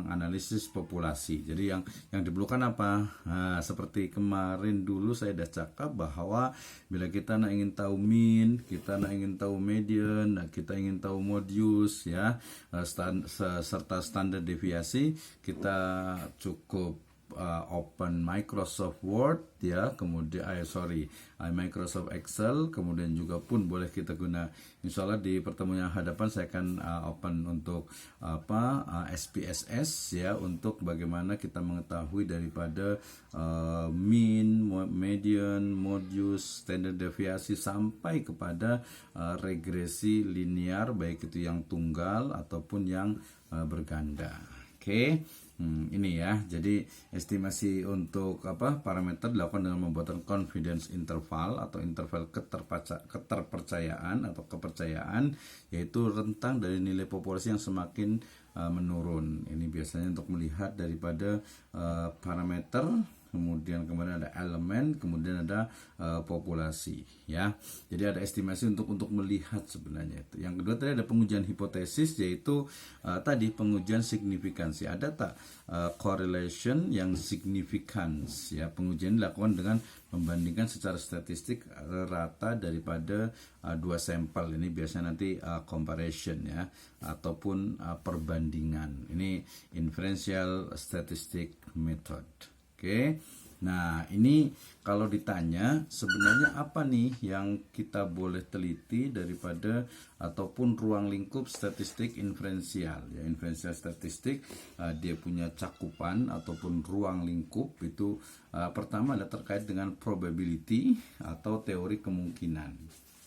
menganalisis populasi. Jadi yang diperlukan apa? Nah, seperti kemarin dulu saya sudah cakap bahwa bila kita ingin tahu mean, kita ingin tahu median, kita ingin tahu modius ya, serta standar deviasi, kita cukup open Microsoft Word ya, kemudian Microsoft Excel, kemudian juga pun boleh kita guna. Insya Allah di pertemuan yang hadapan saya akan open untuk SPSS ya, untuk bagaimana kita mengetahui daripada mean, median, modius, standar deviasi sampai kepada regresi linear, baik itu yang tunggal ataupun yang berganda. Oke. Ini ya, jadi estimasi untuk parameter dilakukan dengan membuat confidence interval atau interval keterpercayaan atau kepercayaan, yaitu rentang dari nilai populasi yang semakin menurun. Ini biasanya untuk melihat daripada parameter, kemudian ada elemen, kemudian ada populasi ya. Jadi ada estimasi untuk melihat sebenarnya itu. Yang kedua tadi ada pengujian hipotesis, yaitu tadi pengujian signifikansi. Ada tak correlation yang significance ya. Pengujian dilakukan dengan membandingkan secara statistik rata daripada dua sampel. Ini biasanya nanti comparison ya, ataupun perbandingan. Ini inferential statistic method. Oke. Nah, ini kalau ditanya sebenarnya apa nih yang kita boleh teliti daripada ataupun ruang lingkup statistik inferensial ya. Inferensial statistik dia punya cakupan ataupun ruang lingkup itu pertama ada terkait dengan probability atau teori kemungkinan.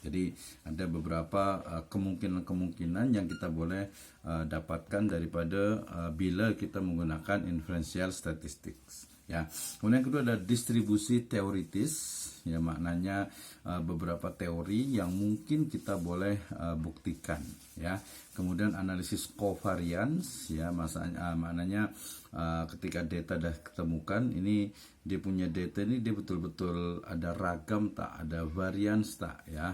Jadi ada beberapa kemungkinan-kemungkinan yang kita boleh dapatkan daripada bila kita menggunakan inferential statistics. Ya, kemudian yang kedua ada distribusi teoritis, ya maknanya beberapa teori yang mungkin kita boleh buktikan, ya. Kemudian analisis covariance, ya maknanya ketika data dah ketemukan, ini dia punya data ini dia betul-betul ada ragam tak, ada varians tak, ya,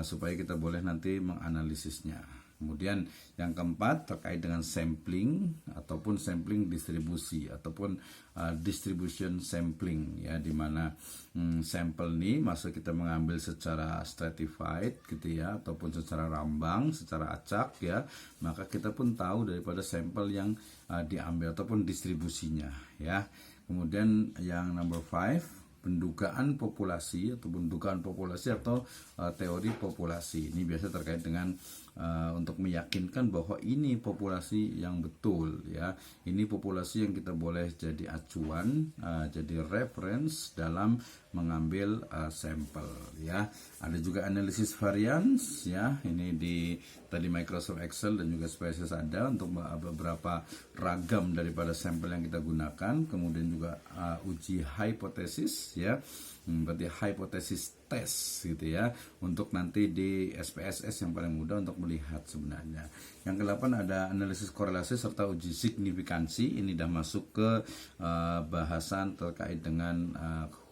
supaya kita boleh nanti menganalisisnya. Kemudian yang keempat terkait dengan sampling ataupun sampling distribusi ataupun distribution sampling ya, di mana sampel ini masa kita mengambil secara stratified gitu ya, ataupun secara rambang, secara acak ya, maka kita pun tahu daripada sampel yang diambil ataupun distribusinya ya. Kemudian yang number 5, pendugaan populasi atau teori populasi. Ini biasa terkait dengan untuk meyakinkan bahwa ini populasi yang betul ya. Ini populasi yang kita boleh jadi acuan, jadi reference dalam mengambil sampel ya. Ada juga analisis variance ya. Ini di tadi Microsoft Excel dan juga SPSS ada untuk beberapa ragam daripada sampel yang kita gunakan. Kemudian juga uji hipotesis ya. Berarti hipotesis test gitu ya, untuk nanti di SPSS yang paling mudah untuk melihat sebenarnya. Yang ke-8 ada analisis korelasi serta uji signifikansi. Ini dah masuk ke bahasan terkait dengan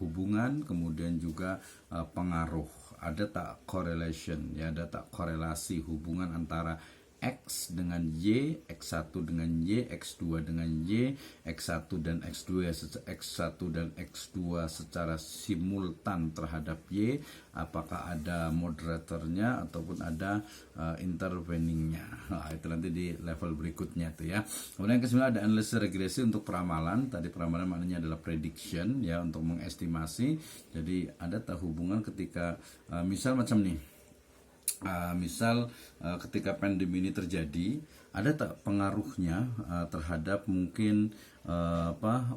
hubungan, kemudian juga pengaruh. Ada tak correlation ya, ada tak korelasi hubungan antara X dengan Y, X1 dengan Y, X2 dengan Y, X1 dan X2 dan X2 secara simultan terhadap Y, apakah ada moderatornya ataupun ada interveningnya. Nah, itu nanti di level berikutnya tuh ya. Kemudian yang ke-9 ada analisis regresi untuk peramalan. Tadi peramalan maknanya adalah prediction ya, untuk mengestimasi. Jadi ada tak hubungan ketika misal macam nih. Ketika pandemi ini terjadi, ada tak pengaruhnya terhadap mungkin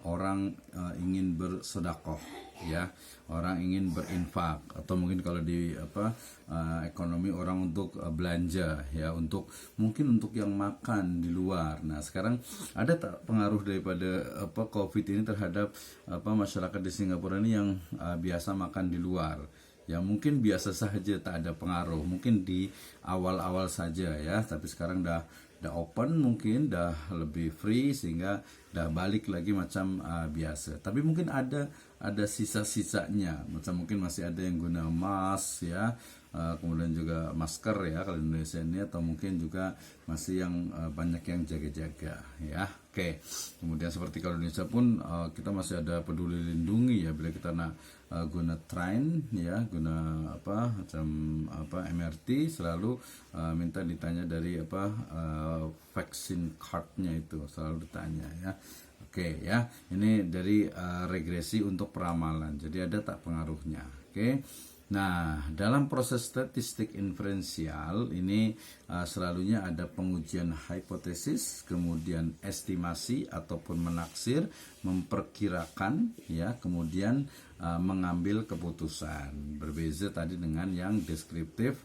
orang ingin bersedekah ya, orang ingin berinfak, atau mungkin kalau di ekonomi orang untuk belanja ya, untuk mungkin untuk yang makan di luar. Nah, sekarang ada tak pengaruh daripada COVID ini terhadap masyarakat di Singapura ini yang biasa makan di luar? Ya mungkin biasa saja, tak ada pengaruh, mungkin di awal-awal saja ya, tapi sekarang dah open, mungkin dah lebih free sehingga dah balik lagi macam biasa. Tapi mungkin ada sisa-sisanya, macam mungkin masih ada yang guna mask ya, kemudian juga masker ya kalau Indonesia ini, atau mungkin juga masih yang banyak yang jaga-jaga ya. Oke, kemudian seperti kalau di Indonesia pun kita masih ada peduli lindungi ya, bila kita nak guna train ya, guna apa macam MRT selalu minta ditanya dari vaksin cardnya itu selalu ditanya ya. Oke ya, ini dari regresi untuk peramalan. Jadi ada tak pengaruhnya. Oke. Nah, dalam proses statistik inferensial ini selalunya ada pengujian hipotesis, kemudian estimasi ataupun menaksir, memperkirakan, ya, kemudian mengambil keputusan. Berbeza tadi dengan yang deskriptif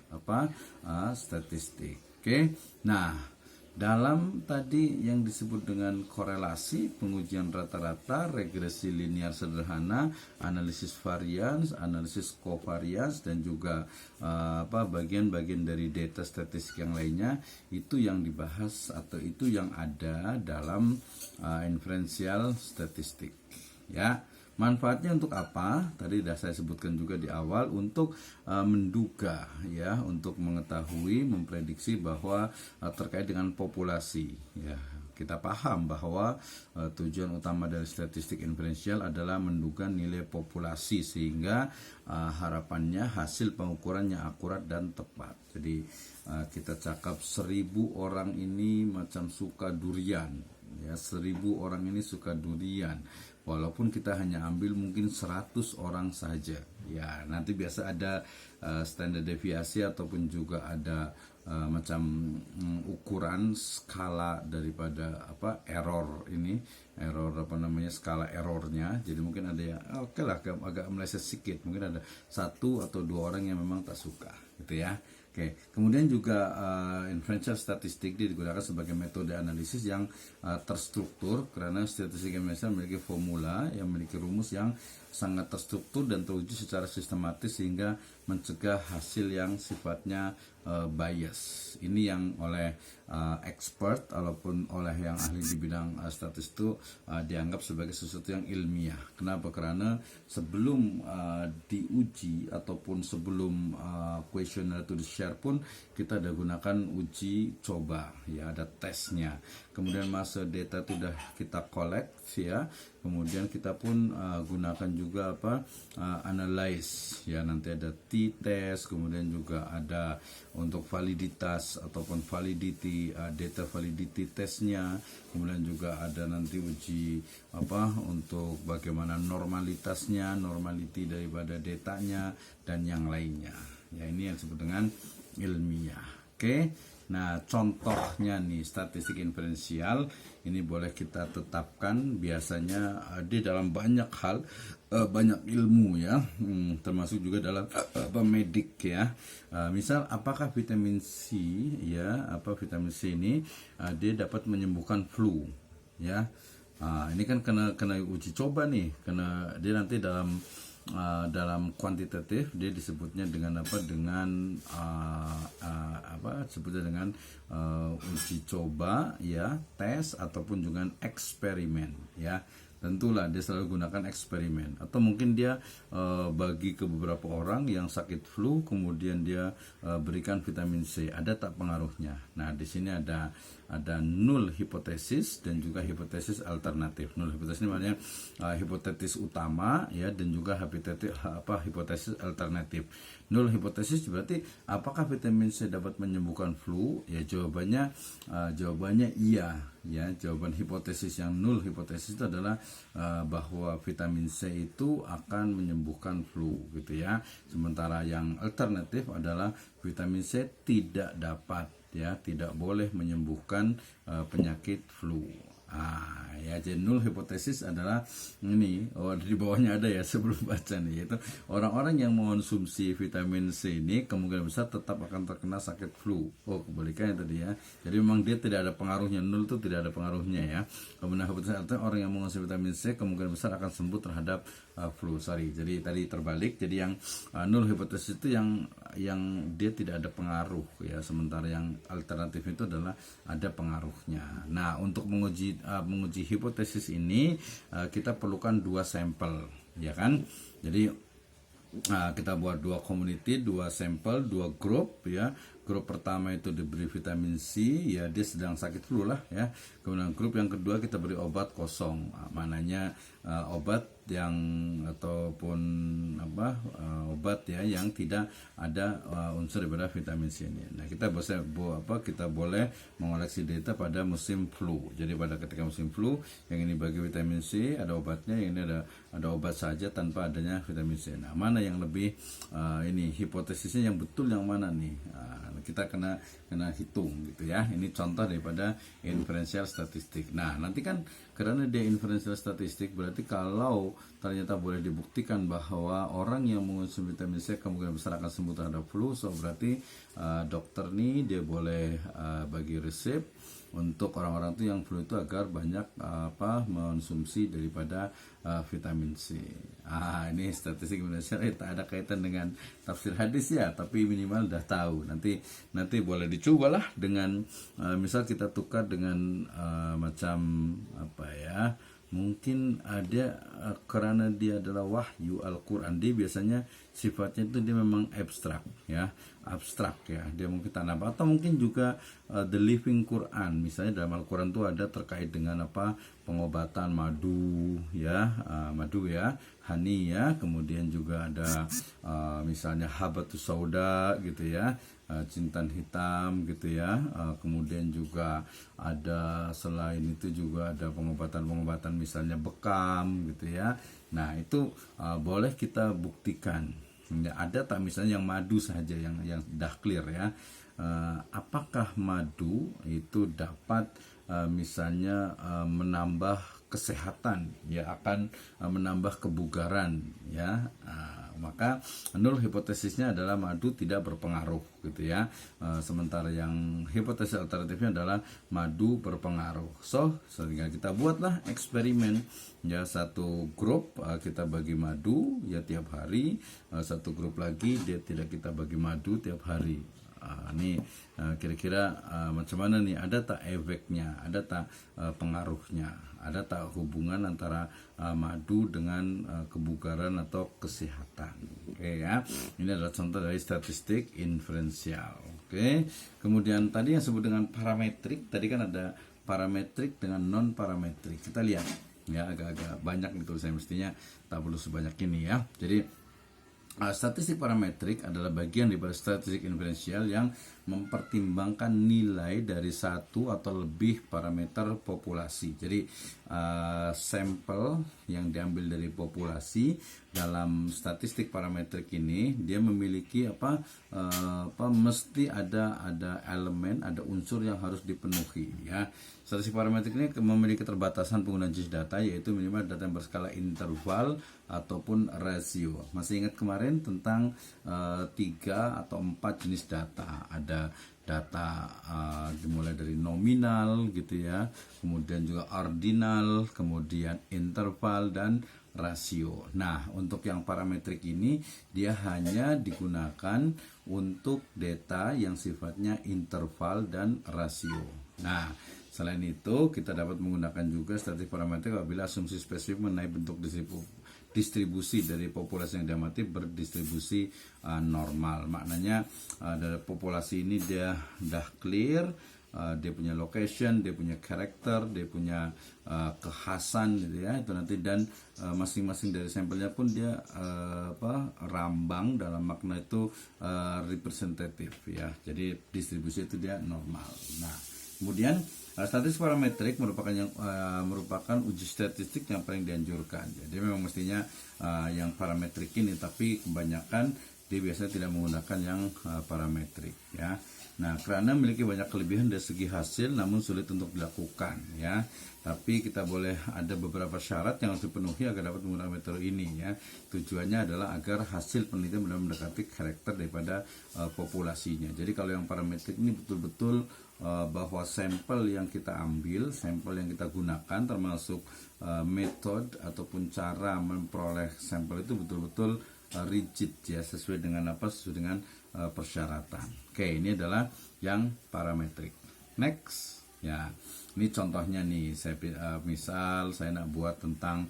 statistik. Oke. Nah, dalam tadi yang disebut dengan korelasi, pengujian rata-rata, regresi linear sederhana, analisis varians, analisis covariance, dan juga bagian-bagian dari data statistik yang lainnya, itu yang dibahas atau itu yang ada dalam inferential statistik. Ya. Manfaatnya untuk apa? Tadi sudah saya sebutkan juga di awal, untuk menduga ya, untuk mengetahui, memprediksi bahwa terkait dengan populasi ya. Kita paham bahwa tujuan utama dari statistik inferensial adalah menduga nilai populasi sehingga harapannya hasil pengukurannya akurat dan tepat. Jadi kita cakap 1000 orang ini macam suka durian ya, 1000 orang ini suka durian. Walaupun kita hanya ambil mungkin 100 orang saja. Ya, nanti biasa ada standar deviasi ataupun juga ada macam ukuran skala daripada error ini, skala errornya. Jadi mungkin ada yang oke lah agak meleset sedikit, mungkin ada 1 atau 2 orang yang memang tak suka, gitu ya. Oke, kemudian juga inferential statistik digunakan sebagai metode analisis yang terstruktur, karena statistik inferential memiliki formula yang memiliki rumus yang sangat terstruktur dan teruji secara sistematis sehingga mencegah hasil yang sifatnya bias. Ini yang oleh expert ataupun oleh yang ahli di bidang statistik itu dianggap sebagai sesuatu yang ilmiah. Kenapa? Karena sebelum diuji ataupun sebelum kuesioner itu di-share pun kita ada gunakan uji coba ya, ada tesnya. Kemudian masa data itu sudah kita collect ya. Kemudian kita pun gunakan juga analyze ya, nanti ada t-test, kemudian juga ada untuk validitas ataupun validity, data validity testnya, kemudian juga ada nanti uji untuk bagaimana normalitasnya, normality daripada datanya dan yang lainnya. Ya, ini yang disebut dengan ilmiah. Oke. Nah, contohnya nih statistik inferensial ini boleh kita tetapkan biasanya di dalam banyak hal, banyak ilmu ya, termasuk juga dalam medik ya. Misal apakah vitamin C ya, vitamin C ini dia dapat menyembuhkan flu ya. Ini kan kena uji coba nih, karena dia nanti dalam kuantitatif dia disebutnya dengan sebutnya dengan uji coba ya, tes ataupun juga eksperimen ya. Tentulah dia selalu gunakan eksperimen, atau mungkin dia bagi ke beberapa orang yang sakit flu, kemudian dia berikan vitamin C, ada tak pengaruhnya. Nah, di sini ada null hipotesis dan juga hipotesis alternatif. Null hipotesis ini maknanya hipotesis utama ya, dan juga hipotesis alternatif. Null hipotesis berarti apakah vitamin C dapat menyembuhkan flu? Ya, jawabannya iya ya. Jawaban hipotesis yang null hipotesis itu adalah bahwa vitamin C itu akan menyembuhkan flu gitu ya. Sementara yang alternatif adalah vitamin C tidak dapat ya, tidak boleh menyembuhkan penyakit flu. Ya, jadi null hipotesis adalah ini, di bawahnya ada ya sebelum baca nih, yaitu orang-orang yang mengonsumsi vitamin C ini kemungkinan besar tetap akan terkena sakit flu. Kebalikannya tadi ya. Jadi memang dia tidak ada pengaruhnya, null itu tidak ada pengaruhnya ya. Kemudian hipotesis artinya orang yang mengonsumsi vitamin C kemungkinan besar akan sembuh terhadap flu. Jadi tadi terbalik. Jadi yang null hipotesis itu yang dia tidak ada pengaruh ya, sementara yang alternatif itu adalah ada pengaruhnya. Nah, untuk menguji hipotesis ini kita perlukan 2 sampel ya kan. Jadi kita buat 2 community, 2 sampel, 2 grup ya. grup pertama itu diberi vitamin C, ya dia sedang sakit flu lah ya. Kemudian grup yang kedua kita beri obat kosong, mananya obat yang ataupun obat ya yang tidak ada unsur daripada vitamin C ini. Nah, kita boleh mengoleksi data pada musim flu. Jadi pada ketika musim flu yang ini bagi vitamin C ada obatnya, yang ini ada obat saja tanpa adanya vitamin C. Nah, mana yang lebih ini hipotesisnya yang betul yang mana nih? Kita kena hitung gitu ya. Ini contoh daripada inferential statistik. Nah, nanti kan karena dia inferential statistik berarti kalau ternyata boleh dibuktikan bahwa orang yang mengonsumsi vitamin C kemungkinan besar akan sembuh terhadap flu, so berarti dokter nih dia boleh bagi resep untuk orang-orang itu yang flu itu agar banyak mengonsumsi daripada vitamin C. Ini statistik Indonesia tak ada kaitan dengan tafsir hadis ya, tapi minimal udah tahu. Nanti boleh dicobalah dengan misal kita tukar dengan macam mungkin ada karena dia adalah wahyu Al-Quran, dia biasanya sifatnya itu dia memang abstrak ya, dia mungkin tanam, atau mungkin juga the living Quran, misalnya dalam Al-Quran itu ada terkait dengan pengobatan madu ya, honey ya, kemudian juga ada misalnya habatus sauda gitu ya, jintan hitam gitu ya, kemudian juga ada selain itu juga ada pengobatan misalnya bekam gitu ya. Nah, itu boleh kita buktikan. Ada tak misalnya yang madu saja yang dah clear ya, apakah madu itu dapat misalnya menambah kesehatan ya, akan menambah kebugaran ya. Maka nul hipotesisnya adalah madu tidak berpengaruh gitu ya. Sementara yang hipotesis alternatifnya adalah madu berpengaruh. Sehingga kita buatlah eksperimen ya, satu grup kita bagi madu ya tiap hari, satu grup lagi dia tidak kita bagi madu tiap hari. Ini kira-kira macam mana nih, ada tak efeknya, ada tak pengaruhnya, ada tak hubungan antara madu dengan kebugaran atau kesehatan. Oke ya, ini adalah contoh dari statistik inferensial. Oke, kemudian tadi yang disebut dengan parametrik, tadi kan ada parametrik dengan non parametrik. Kita lihat ya, agak-agak banyak nih tulisannya, mestinya tak perlu sebanyak ini ya. Jadi statistik parametrik adalah bagian daripada statistik inferensial yang mempertimbangkan nilai dari satu atau lebih parameter populasi. Jadi sampel yang diambil dari populasi dalam statistik parametrik ini dia memiliki mesti ada elemen, ada unsur yang harus dipenuhi ya. Statistik parametrik ini memiliki keterbatasan penggunaan jenis data, yaitu minimal data yang berskala interval ataupun rasio. Masih ingat kemarin tentang 3 atau 4 jenis data. Ada data dimulai dari nominal gitu ya, kemudian juga ordinal, kemudian interval dan rasio. Nah, untuk yang parametrik ini dia hanya digunakan untuk data yang sifatnya interval dan rasio. Nah, selain itu kita dapat menggunakan juga statistik parametrik apabila asumsi spesifik mengenai bentuk distribusi dari populasi yang diamati berdistribusi normal. Maknanya dari populasi ini dia dah clear, dia punya location, dia punya karakter, dia punya kekhasan gitu ya, itu nanti, dan masing-masing dari sampelnya pun dia rambang dalam makna itu representatif ya. Jadi distribusi itu dia normal. Nah, kemudian statistik parametrik merupakan uji statistik yang paling dianjurkan. Jadi memang mestinya yang parametrik ini, tapi kebanyakan dia biasanya tidak menggunakan yang parametrik ya. Nah, karena memiliki banyak kelebihan dari segi hasil namun sulit untuk dilakukan ya. Tapi kita boleh ada beberapa syarat yang harus dipenuhi agar dapat menggunakan metode ini ya. Tujuannya adalah agar hasil penelitian benar mendekati karakter daripada populasinya. Jadi kalau yang parametrik ini betul-betul bahwa sampel yang kita ambil, sampel yang kita gunakan, termasuk metode ataupun cara memperoleh sampel itu betul-betul rigid ya, sesuai dengan sesuai dengan persyaratan. Oke, ini adalah yang parametrik. Next Ya, ini contohnya nih, misal saya nak buat tentang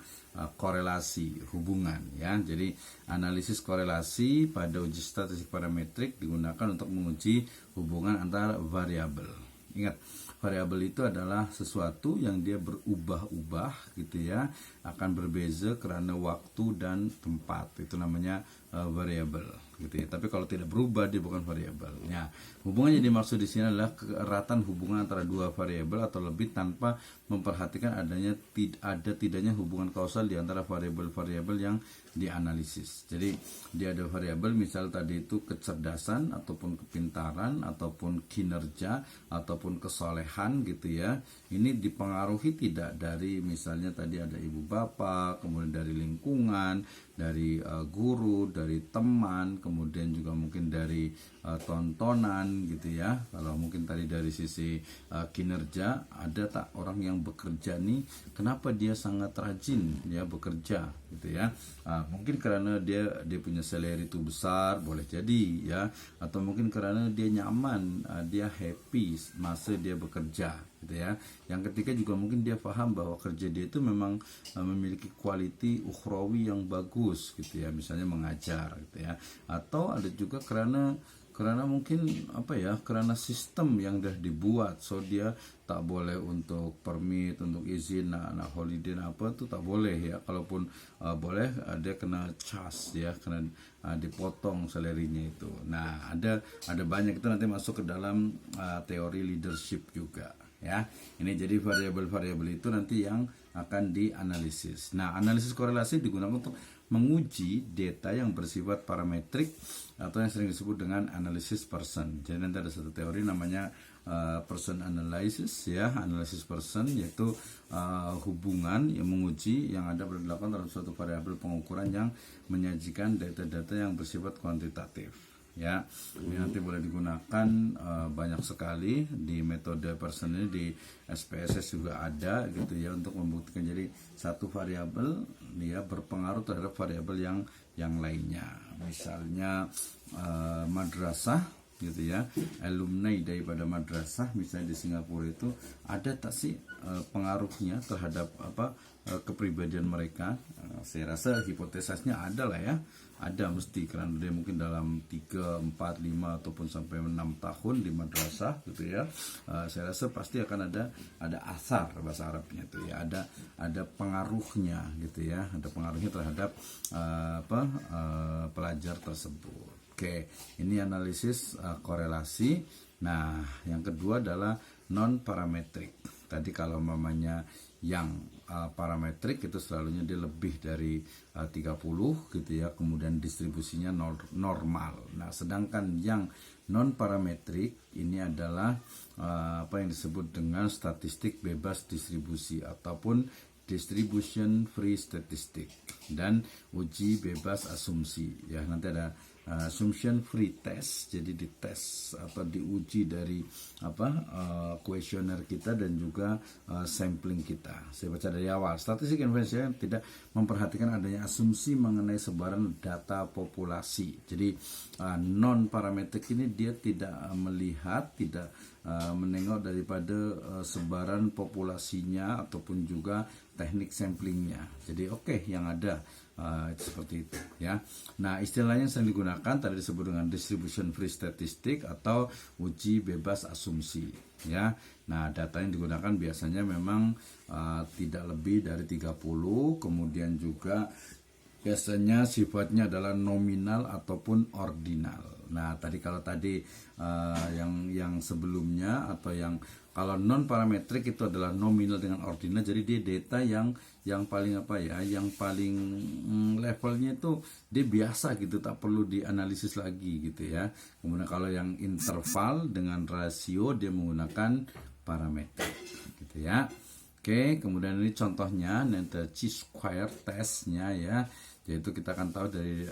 korelasi hubungan ya. Jadi analisis korelasi pada uji statistik parametrik digunakan untuk menguji hubungan antara variabel. Ingat, variabel itu adalah sesuatu yang dia berubah-ubah gitu ya, akan berbeza karena waktu dan tempat. Itu namanya variabel gitu ya. Tapi kalau tidak berubah dia bukan variabel. Ya, hubungan yang dimaksud di sini adalah keeratan hubungan antara dua variabel atau lebih tanpa memperhatikan tidaknya hubungan kausal di antara variabel-variabel yang dianalisis. Jadi dia ada variabel misal tadi itu kecerdasan ataupun kepintaran ataupun kinerja ataupun kesolehan gitu ya. Ini dipengaruhi tidak dari misalnya tadi ada ibu bapak, kemudian dari lingkungan, dari guru, dari teman, kemudian juga mungkin dari tontonan gitu ya. Kalau mungkin tadi dari sisi kinerja, ada tak orang yang bekerja nih, kenapa dia sangat rajin ya bekerja gitu ya. Mungkin karena dia punya salary itu besar, boleh jadi ya, atau mungkin karena dia nyaman, dia happy masa dia bekerja gitu ya. Yang ketiga juga mungkin dia paham bahwa kerja dia itu memang memiliki quality ukhrawi yang bagus gitu ya, misalnya mengajar gitu ya. Atau ada juga karena mungkin karena sistem yang sudah dibuat, so dia tak boleh untuk permit, untuk izin nak holiday apa tuh tak boleh ya. Kalaupun boleh dia kena charge ya, kena dipotong salary-nya itu. Nah, ada banyak itu nanti masuk ke dalam teori leadership juga ya. Ini jadi variabel-variabel itu nanti yang akan dianalisis. Nah, analisis korelasi digunakan untuk menguji data yang bersifat parametrik atau yang sering disebut dengan analisis person. Jadi nanti ada satu teori namanya person analysis ya, analisis person, yaitu hubungan yang menguji yang ada dilakukan dalam suatu variabel pengukuran yang menyajikan data-data yang bersifat kuantitatif. Ya, ini nanti boleh digunakan banyak sekali di metode person ini, di SPSS juga ada gitu ya, untuk membuktikan jadi satu variabel dia berpengaruh terhadap variabel yang lainnya. Misalnya madrasah gitu ya, alumni daripada madrasah misalnya di Singapura itu ada tak sih pengaruhnya terhadap kepribadian mereka. Saya rasa hipotesisnya ada lah ya, ada mesti, karena dia mungkin dalam 3, 4, 5 ataupun sampai 6 tahun di madrasah gitu ya. Saya rasa pasti akan ada asar bahasa Arabnya itu ya, ada pengaruhnya gitu ya, ada pengaruhnya terhadap pelajar tersebut. Oke, ini analisis korelasi. Nah, yang kedua adalah non parametrik. Tadi kalau mamanya yang parametrik itu selalunya dia lebih dari 30 gitu ya, kemudian distribusinya normal. Nah, sedangkan yang non parametrik ini adalah apa yang disebut dengan statistik bebas distribusi ataupun distribution free statistic dan uji bebas asumsi ya. Nanti ada assumption free test, jadi dites atau diuji dari kuesioner kita dan juga sampling kita. Saya baca dari awal, statistik indonesia tidak memperhatikan adanya asumsi mengenai sebaran data populasi. Jadi non parametrik ini dia tidak melihat, tidak menengok daripada sebaran populasinya ataupun juga teknik samplingnya. Jadi yang ada seperti itu ya. Nah, istilahnya yang sering digunakan tadi disebut dengan distribution free statistic atau uji bebas asumsi ya. Nah, data yang digunakan biasanya memang tidak lebih dari 30, kemudian juga biasanya sifatnya adalah nominal ataupun ordinal. Nah, kalau tadi yang sebelumnya atau yang kalau non parametrik itu adalah nominal dengan ordinal, jadi dia data yang paling yang paling levelnya itu dia biasa gitu, tak perlu dianalisis lagi gitu ya. Kemudian kalau yang interval dengan rasio dia menggunakan parametrik gitu ya. Oke, kemudian ini contohnya nanti chi-square testnya ya, yaitu kita akan tahu dari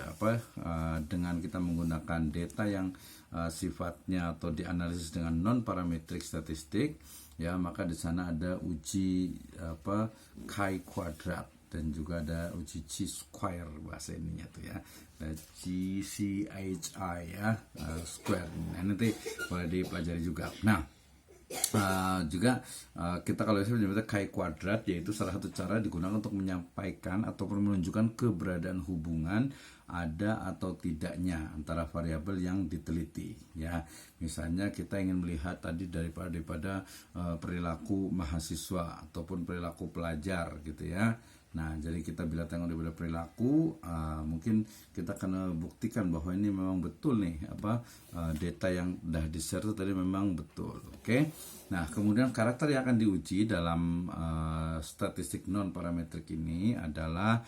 dengan kita menggunakan data yang sifatnya atau dianalisis dengan non parametrik statistik ya, maka di sana ada uji chi kuadrat dan juga ada uji chi-square bahasa ininya tuh ya, GCHI ya, square. Nah, nanti boleh dipelajari juga. Nah, Juga kita kalau bisa menyebutnya kai kuadrat, yaitu salah satu cara digunakan untuk menyampaikan ataupun menunjukkan keberadaan hubungan ada atau tidaknya antara variabel yang diteliti, ya. Misalnya kita ingin melihat tadi daripada perilaku mahasiswa ataupun perilaku pelajar gitu ya. Nah, jadi kita bila tengok daripada perilaku, mungkin kita akan buktikan bahwa ini memang betul nih, data yang dah di-share itu tadi memang betul. Oke. Nah, kemudian karakter yang akan diuji dalam statistik non parametrik ini adalah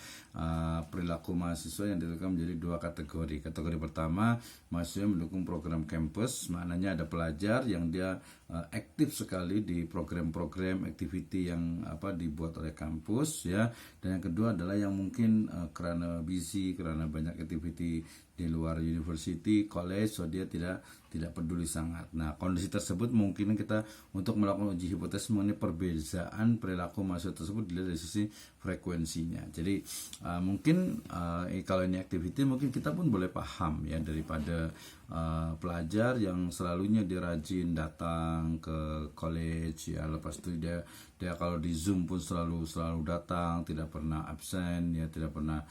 perilaku mahasiswa yang ditentukan menjadi dua kategori. Kategori pertama, mahasiswa yang mendukung program kampus, maknanya ada pelajar yang dia aktif sekali di program-program activity yang dibuat oleh kampus, ya. Dan yang kedua adalah yang mungkin karena busy, karena banyak activity di luar university, college, so dia tidak peduli sangat. Nah, kondisi tersebut mungkin kita untuk melakukan uji hipotesis mengenai perbedaan perilaku mahasiswa tersebut dilihat dari sisi frekuensinya. Jadi mungkin kalau ini activity, mungkin kita pun boleh paham ya daripada pelajar yang selalunya dia rajin datang ke college, ya, lepas itu dia kalau di Zoom pun selalu datang, tidak pernah absen, ya, tidak pernah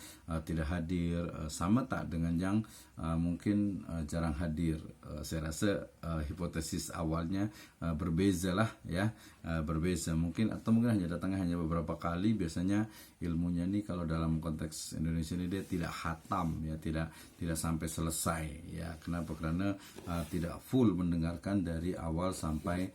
tidak hadir, sama tak dengan yang mungkin jarang hadir. Saya rasa hipotesis awalnya berbeza lah, ya, berbeza mungkin, atau mungkin hanya datangnya hanya beberapa kali. Biasanya ilmunya nih kalau dalam konteks Indonesia ini dia tidak hatam, ya, tidak sampai selesai, ya. Kenapa? Karena tidak full mendengarkan dari awal sampai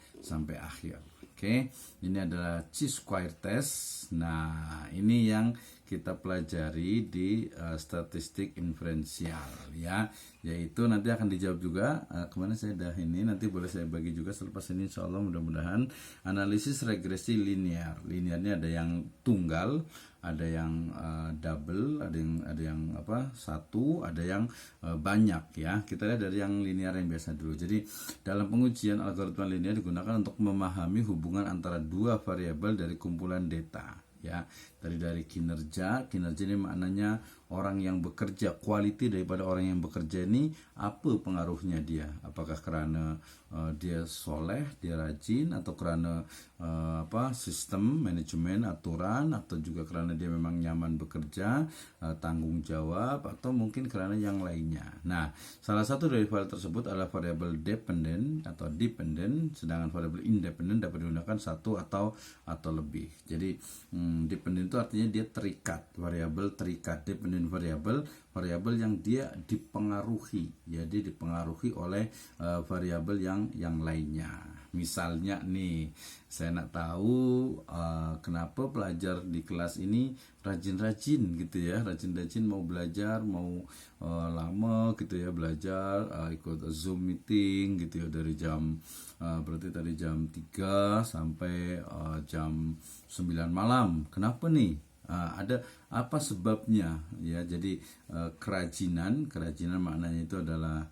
akhir. Oke, ini adalah chi-square test. Nah, ini yang kita pelajari di statistik inferensial, ya, yaitu nanti akan dijawab juga. Kemana saya dah ini, nanti boleh saya bagi juga selepas ini, insya Allah, mudah-mudahan analisis regresi linear. Linearnya ada yang tunggal, ada yang double, ada yang satu, ada yang banyak, ya. Kita lihat dari yang linear yang biasa dulu. Jadi dalam pengujian algoritma linear digunakan untuk memahami hubungan antara dua variabel dari kumpulan data, ya. Dari kinerja ini maknanya orang yang bekerja, quality daripada orang yang bekerja ini apa pengaruhnya dia, apakah karena dia soleh, dia rajin, atau karena sistem manajemen aturan, atau juga karena dia memang nyaman bekerja, tanggung jawab, atau mungkin karena yang lainnya. Nah, salah satu dari variabel tersebut adalah variabel dependent atau dependent, sedangkan variabel independent dapat digunakan satu atau lebih. Jadi dependent itu artinya dia terikat, variabel terikat. Dependent variabel yang dia dipengaruhi, ya, dia dipengaruhi oleh variabel yang lainnya. Misalnya nih, saya nak tahu kenapa pelajar di kelas ini rajin-rajin gitu ya, rajin-rajin mau belajar, mau lama gitu ya belajar, ikut Zoom meeting gitu ya dari jam berarti tadi jam 3 sampai jam 9 malam. Kenapa nih? Ada apa sebabnya, ya? Jadi kerajinan maknanya itu adalah